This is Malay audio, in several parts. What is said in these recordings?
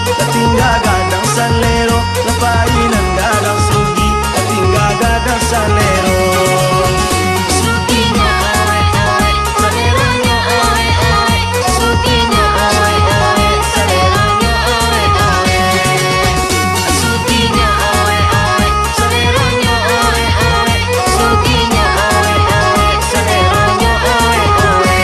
tinggal gadang salero, lepainan gadang sugi, tinggal gadang salero. Suginya awe awe, saleranya awe awe. Suginya awe awe, saleranya awe awe. Suginya awe awe, saleranya awe awe. Suginya awe awe, saleranya awe awe.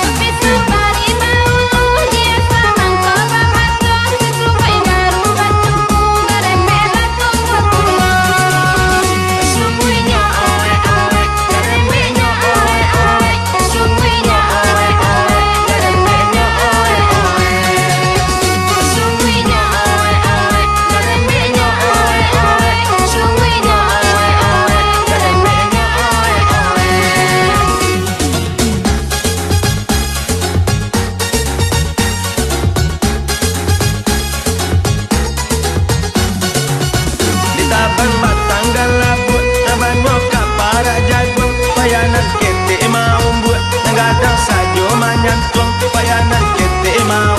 Tapi sabari maulu dia samang kaba maton susumai garu batuku garembela tunggu kulon. Sumuinya awe awe, garembenya awe awe. Sumuinya awe awe, garembenya awe awe. Sumuinya awe awe, garembenya awe awe. Sumuinya awe awe, garembenya awe awe. Di taban batang galabut, nabanyo kapara jagung, payanan kete mau buat, nagadang sajo manyantung, payanan kete mau